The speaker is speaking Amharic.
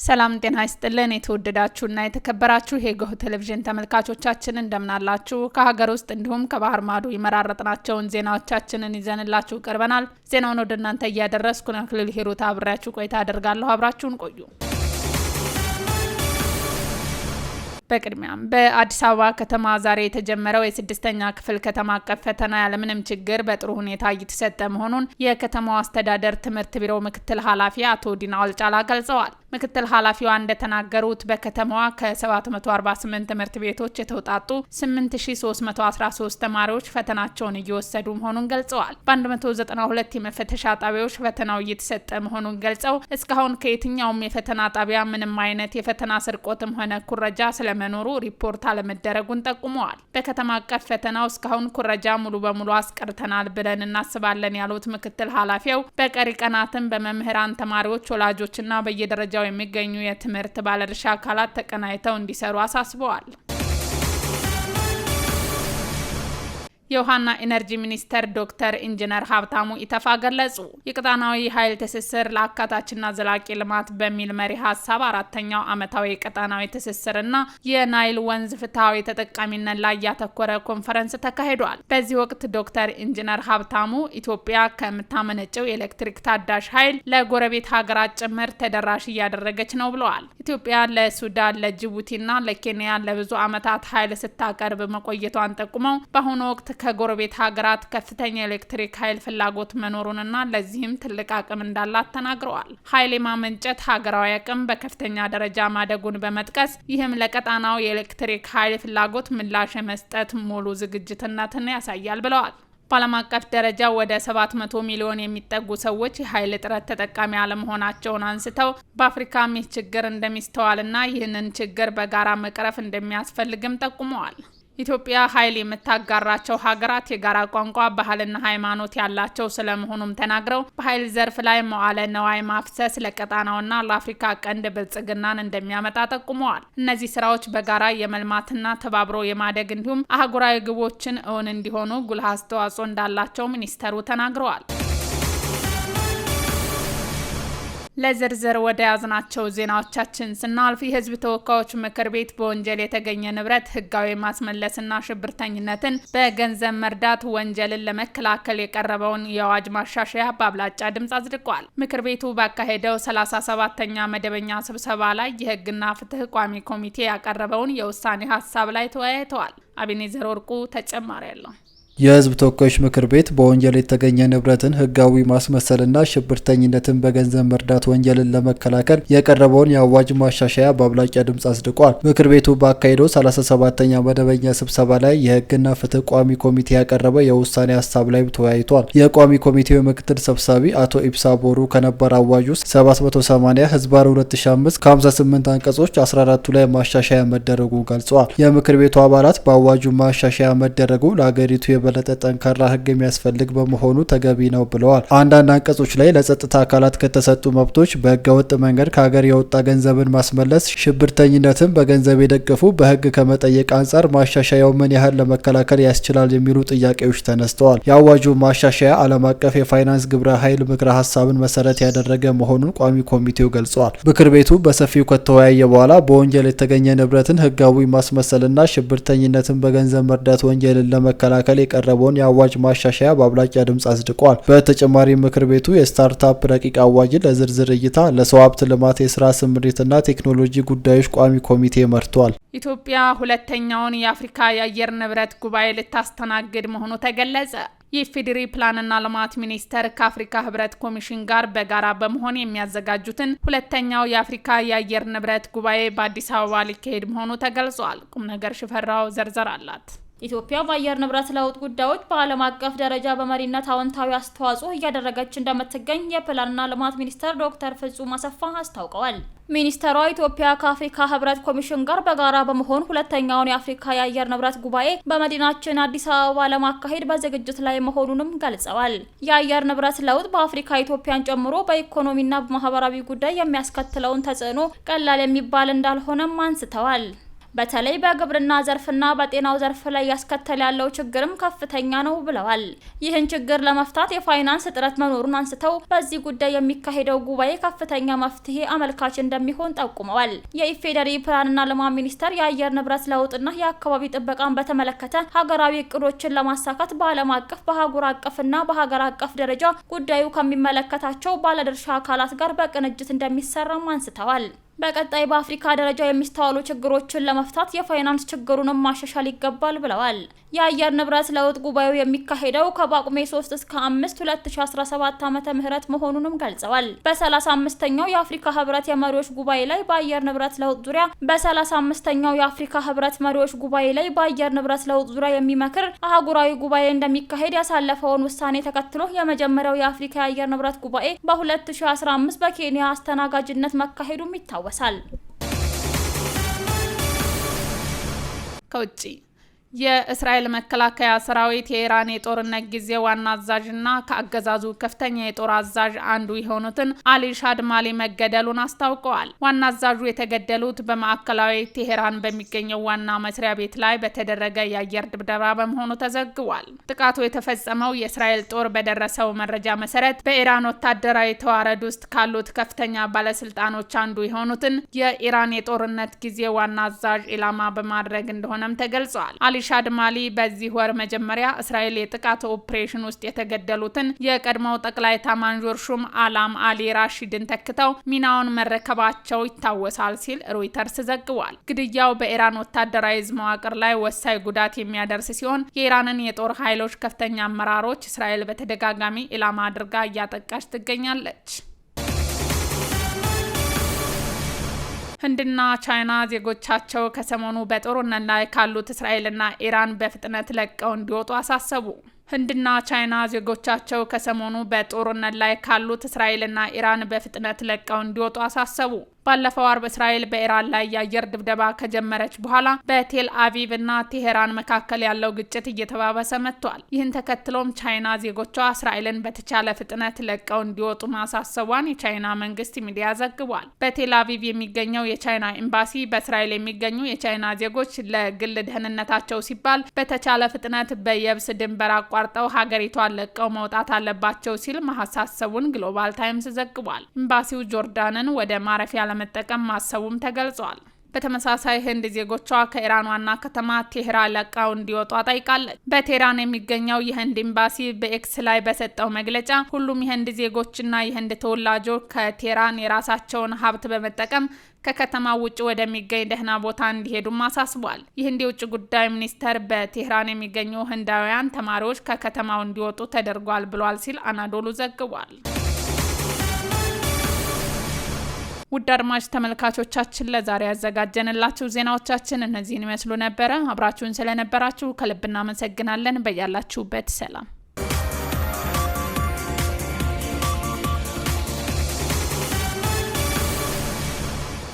ሰላም ጤና ይስጥልን የተወደዳችሁና የተከበራችሁ የጎህ ቴሌቪዥን ተመልካቾቻችን እንደምናላችሁ ከሀገር ውስጥ እንዲሁም ከባህር ማዶ የመራረጥናቸውን ዜናዎቻችንን ይዘንላችሁ ቀርበናል። ዜናውን ወደ እናንተ እያደረስኩ ነክልል ሂሩት አብራችሁ ቆይታ አደርጋለሁ። አብራችሁን ቆዩ። በቅድሚያም በአዲስ አበባ ከተማ ዛሬ የተጀመረው የስድስተኛ ክፍል ከተማ አቀፍ ፈተና ያለምንም ችግር በጥሩ ሁኔታ እየተሰጠ መሆኑን የከተማው አስተዳደር ትምህርት ቢሮ ምክትል ኃላፊ አቶ ዲና ወልጫላ ገልጸዋል። ምክትል ኃላፊዋ እንደተናገሩት በከተማዋ ከ748 ትምህርት ቤቶች የተውጣጡ 8313 ተማሪዎች ፈተናቸውን እየወሰዱ መሆኑን ገልጸዋል። በ192 የመፈተሻ ጣቢያዎች ፈተናው እየተሰጠ መሆኑን ገልጸው እስካሁን ከየትኛውም የፈተና ጣቢያ ምንም አይነት የፈተና ስርቆትም ሆነ ኩረጃ ስለመኖሩ ሪፖርት አለመደረጉን ጠቁመዋል። በከተማ አቀፍ ፈተናው እስካሁን ኩረጃ ሙሉ በሙሉ አስቀርተናል ብለን እናስባለን ያሉት ምክትል ኃላፊው በቀሪ ቀናትም በመምህራን፣ ተማሪዎች፣ ወላጆችና በየደረጃው የሚገኙ የትምህርት ባለድርሻ አካላት ተቀናይተው እንዲሰሩ አሳስበዋል። የውሃና ኢነርጂ ሚኒስተር ዶክተር ኢንጂነር ሀብታሙ ኢተፋ ገለጹ። የቀጣናዊ ኃይል ትስስር ለአካታችና ዘላቂ ልማት በሚል መሪ ሀሳብ አራተኛው ዓመታዊ የቀጣናዊ ትስስርና የናይል ወንዝ ፍትሐዊ ተጠቃሚነት ላይ ያተኮረ ኮንፈረንስ ተካሂዷል። በዚህ ወቅት ዶክተር ኢንጂነር ሀብታሙ ኢትዮጵያ ከምታመነጨው የኤሌክትሪክ ታዳሽ ኃይል ለጎረቤት ሀገራት ጭምር ተደራሽ እያደረገች ነው ብለዋል። ኢትዮጵያ ለሱዳን፣ ለጅቡቲና ለኬንያ ለብዙ ዓመታት ኃይል ስታቀርብ መቆየቷን ጠቁመው በአሁኑ ወቅት ከጎረቤት ሀገራት ከፍተኛ ኤሌክትሪክ ኃይል ፍላጎት መኖሩንና ለዚህም ትልቅ አቅም እንዳላት ተናግረዋል። ኃይል የማመንጨት ሀገራዊ አቅም በከፍተኛ ደረጃ ማደጉን በመጥቀስ ይህም ለቀጣናው የኤሌክትሪክ ኃይል ፍላጎት ምላሽ የመስጠት ሙሉ ዝግጁነትን ያሳያል ብለዋል። በዓለም አቀፍ ደረጃ ወደ 700 ሚሊዮን የሚጠጉ ሰዎች የኃይል እጥረት ተጠቃሚ አለመሆናቸውን አንስተው በአፍሪካም ይህ ችግር እንደሚስተዋልና ይህንን ችግር በጋራ መቅረፍ እንደሚያስፈልግም ጠቁመዋል። ኢትዮጵያ ኃይል የምታጋራቸው ሀገራት የጋራ ቋንቋ፣ ባህልና ሃይማኖት ያላቸው ስለመሆኑም ተናግረው በኃይል ዘርፍ ላይ መዋዕለ ነዋይ ማፍሰስ ለቀጣናውና ለአፍሪካ ቀንድ ብልጽግናን እንደሚያመጣ ጠቁመዋል። እነዚህ ስራዎች በጋራ የመልማትና ተባብሮ የማደግ እንዲሁም አህጉራዊ ግቦችን እውን እንዲሆኑ ጉልህ አስተዋጽኦ እንዳላቸው ሚኒስተሩ ተናግረዋል። ለዝርዝር ወደ ያዝናቸው ዜናዎቻችን ስናልፍ የህዝብ ተወካዮች ምክር ቤት በወንጀል የተገኘ ንብረት ህጋዊ ማስመለስና ሽብርተኝነትን በገንዘብ መርዳት ወንጀልን ለመከላከል የቀረበውን የአዋጅ ማሻሻያ በአብላጫ ድምፅ አጽድቋል። ምክር ቤቱ ባካሄደው 37ኛ መደበኛ ስብሰባ ላይ የህግና ፍትህ ቋሚ ኮሚቴ ያቀረበውን የውሳኔ ሀሳብ ላይ ተወያይተዋል። አቤኔዘር ወርቁ ተጨማሪ ያለው የህዝብ ተወካዮች ምክር ቤት በወንጀል የተገኘ ንብረትን ህጋዊ ማስመሰልና ሽብርተኝነትን በገንዘብ መርዳት ወንጀልን ለመከላከል የቀረበውን የአዋጅ ማሻሻያ በአብላጫ ድምፅ አጽድቋል። ምክር ቤቱ ባካሄደው 37ኛ መደበኛ ስብሰባ ላይ የህግና ፍትህ ቋሚ ኮሚቴ ያቀረበ የውሳኔ ሀሳብ ላይ ተወያይቷል። የቋሚ ኮሚቴው ምክትል ሰብሳቢ አቶ ኢብሳ ቦሩ ከነባር አዋጅ ውስጥ 780 ህዝባር 2005 ከ58 አንቀጾች 14ቱ ላይ ማሻሻያ መደረጉ ገልጸዋል። የምክር ቤቱ አባላት በአዋጁ ማሻሻያ መደረጉ ለሀገሪቱ የበለጠ ጠንካራ ህግ የሚያስፈልግ በመሆኑ ተገቢ ነው ብለዋል። አንዳንድ አንቀጾች ላይ ለጸጥታ አካላት ከተሰጡ መብቶች በህገወጥ መንገድ ከሀገር የወጣ ገንዘብን ማስመለስ፣ ሽብርተኝነትን በገንዘብ የደገፉ በህግ ከመጠየቅ አንጻር ማሻሻያው ምን ያህል ለመከላከል ያስችላል የሚሉ ጥያቄዎች ተነስተዋል። የአዋጁ ማሻሻያ ዓለም አቀፍ የፋይናንስ ግብረ ኃይል ምክረ ሀሳብን መሰረት ያደረገ መሆኑን ቋሚ ኮሚቴው ገልጸዋል። ምክር ቤቱ በሰፊው ከተወያየ በኋላ በወንጀል የተገኘ ንብረትን ህጋዊ ማስመሰልና ሽብርተኝነትን በገንዘብ መርዳት ወንጀልን ለመከላከል የቀረበውን የአዋጅ ማሻሻያ በአብላጫ ድምፅ አጽድቋል። በተጨማሪ ምክር ቤቱ የስታርታፕ ረቂቅ አዋጅን ለዝርዝር እይታ ለሰው ሀብት ልማት፣ የስራ ስምሪትና ቴክኖሎጂ ጉዳዮች ቋሚ ኮሚቴ መርቷል። ኢትዮጵያ ሁለተኛውን የአፍሪካ የአየር ንብረት ጉባኤ ልታስተናግድ መሆኑ ተገለጸ። የኢፌዴሪ ፕላንና ልማት ሚኒስቴር ከአፍሪካ ህብረት ኮሚሽን ጋር በጋራ በመሆን የሚያዘጋጁትን ሁለተኛው የአፍሪካ የአየር ንብረት ጉባኤ በአዲስ አበባ ሊካሄድ መሆኑ ተገልጿል። ቁም ነገር ሽፈራው ዘርዘር አላት። ኢትዮጵያ በአየር ንብረት ለውጥ ጉዳዮች በዓለም አቀፍ ደረጃ በመሪነት አዎንታዊ አስተዋጽኦ እያደረገች እንደምትገኝ የፕላንና ልማት ሚኒስተር ዶክተር ፍጹም አሰፋ አስታውቀዋል። ሚኒስተሯ ኢትዮጵያ ከአፍሪካ ህብረት ኮሚሽን ጋር በጋራ በመሆን ሁለተኛውን የአፍሪካ የአየር ንብረት ጉባኤ በመዲናችን አዲስ አበባ ለማካሄድ በዝግጅት ላይ መሆኑንም ገልጸዋል። የአየር ንብረት ለውጥ በአፍሪካ ኢትዮጵያን ጨምሮ በኢኮኖሚና በማህበራዊ ጉዳይ የሚያስከትለውን ተጽዕኖ ቀላል የሚባል እንዳልሆነም አንስተዋል። በተለይ በግብርና ዘርፍና በጤናው ዘርፍ ላይ ያስከተለ ያለው ችግርም ከፍተኛ ነው ብለዋል። ይህን ችግር ለመፍታት የፋይናንስ እጥረት መኖሩን አንስተው በዚህ ጉዳይ የሚካሄደው ጉባኤ ከፍተኛ መፍትሄ አመልካች እንደሚሆን ጠቁመዋል። የኢፌዴሪ ፕላንና ልማት ሚኒስቴር የአየር ንብረት ለውጥና የአካባቢ ጥበቃን በተመለከተ ሀገራዊ እቅዶችን ለማሳካት በዓለም አቀፍ በአህጉር አቀፍና በሀገር አቀፍ ደረጃ ጉዳዩ ከሚመለከታቸው ባለድርሻ አካላት ጋር በቅንጅት እንደሚሰራም አንስተዋል። በቀጣይ በአፍሪካ ደረጃ የሚስተዋሉ ችግሮችን ለመፍታት የፋይናንስ ችግሩንም ማሻሻል ይገባል ብለዋል። የአየር ንብረት ለውጥ ጉባኤው የሚካሄደው ከጳጉሜ 3 እስከ 5 2017 ዓመተ ምህረት መሆኑንም ገልጸዋል። በ35ኛው የአፍሪካ ህብረት የመሪዎች ጉባኤ ላይ በአየር ንብረት ለውጥ ዙሪያ በ35ኛው የአፍሪካ ህብረት መሪዎች ጉባኤ ላይ በአየር ንብረት ለውጥ ዙሪያ የሚመክር አህጉራዊ ጉባኤ እንደሚካሄድ ያሳለፈውን ውሳኔ ተከትሎ የመጀመሪያው የአፍሪካ የአየር ንብረት ጉባኤ በ2015 በኬንያ አስተናጋጅነት መካሄዱም ይታወሳል። ከውጪ የእስራኤል መከላከያ ሰራዊት የኢራን የጦርነት ጊዜ ዋና አዛዥና ከአገዛዙ ከፍተኛ የጦር አዛዥ አንዱ የሆኑትን አሊ ሻድማሊ መገደሉን አስታውቀዋል። ዋና አዛዡ የተገደሉት በማዕከላዊ ቴሄራን በሚገኘው ዋና መስሪያ ቤት ላይ በተደረገ የአየር ድብደባ በመሆኑ ተዘግቧል። ጥቃቱ የተፈጸመው የእስራኤል ጦር በደረሰው መረጃ መሰረት በኢራን ወታደራዊ ተዋረድ ውስጥ ካሉት ከፍተኛ ባለስልጣኖች አንዱ የሆኑትን የኢራን የጦርነት ጊዜ ዋና አዛዥ ኢላማ በማድረግ እንደሆነም ተገልጿል። አሊ ሻድማሊ በዚህ ወር መጀመሪያ እስራኤል የጥቃት ኦፕሬሽን ውስጥ የተገደሉትን የቀድሞው ጠቅላይ ኤታማዦር ሹም አላም አሊ ራሺድን ተክተው ሚናውን መረከባቸው ይታወሳል ሲል ሮይተርስ ዘግቧል። ግድያው በኢራን ወታደራዊ መዋቅር ላይ ወሳኝ ጉዳት የሚያደርስ ሲሆን የኢራንን የጦር ኃይሎች ከፍተኛ አመራሮች እስራኤል በተደጋጋሚ ኢላማ አድርጋ እያጠቃች ትገኛለች። ህንድና ቻይና ዜጎቻቸው ከሰሞኑ በጦርነት ላይ ካሉት እስራኤልና ኢራን በፍጥነት ለቀው እንዲወጡ አሳሰቡ። ህንድና ቻይና ዜጎቻቸው ከሰሞኑ በጦርነት ላይ ካሉት እስራኤልና ኢራን በፍጥነት ለቀው እንዲወጡ አሳሰቡ። ባለፈው አርብ እስራኤል በኢራን ላይ የአየር ድብደባ ከጀመረች በኋላ በቴል አቪቭ እና ቴሄራን መካከል ያለው ግጭት እየተባባሰ መጥቷል። ይህን ተከትሎም ቻይና ዜጎቿ እስራኤልን በተቻለ ፍጥነት ለቀው እንዲወጡ ማሳሰቧን የቻይና መንግስት ሚዲያ ዘግቧል። በቴል አቪቭ የሚገኘው የቻይና ኤምባሲ በእስራኤል የሚገኙ የቻይና ዜጎች ለግል ደህንነታቸው ሲባል በተቻለ ፍጥነት በየብስ ድንበር አቋርጠው ሀገሪቷን ለቀው መውጣት አለባቸው ሲል ማሳሰቡን ግሎባል ታይምስ ዘግቧል። ኤምባሲው ጆርዳንን ወደ ማረፊያ ለመጠቀም ማሰቡም ተገልጿል። በተመሳሳይ ህንድ ዜጎቿ ከኢራን ዋና ከተማ ቴህራን ለቀው እንዲወጡ ጠይቃለች። በቴህራን የሚገኘው የህንድ ኤምባሲ በኤክስ ላይ በሰጠው መግለጫ ሁሉም የህንድ ዜጎችና የህንድ ተወላጆች ከቴህራን የራሳቸውን ሀብት በመጠቀም ከከተማው ውጭ ወደሚገኝ ደህና ቦታ እንዲሄዱም አሳስቧል። የህንድ የውጭ ጉዳይ ሚኒስቴር በቴህራን የሚገኙ ህንዳውያን ተማሪዎች ከከተማው እንዲወጡ ተደርጓል ብሏል ሲል አናዶሉ ዘግቧል። ውድ አድማጭ ተመልካቾቻችን ለዛሬ ያዘጋጀንላችሁ ዜናዎቻችን እነዚህን ይመስሉ ነበረ። አብራችሁን ስለነበራችሁ ከልብ እናመሰግናለን። በያላችሁበት ሰላም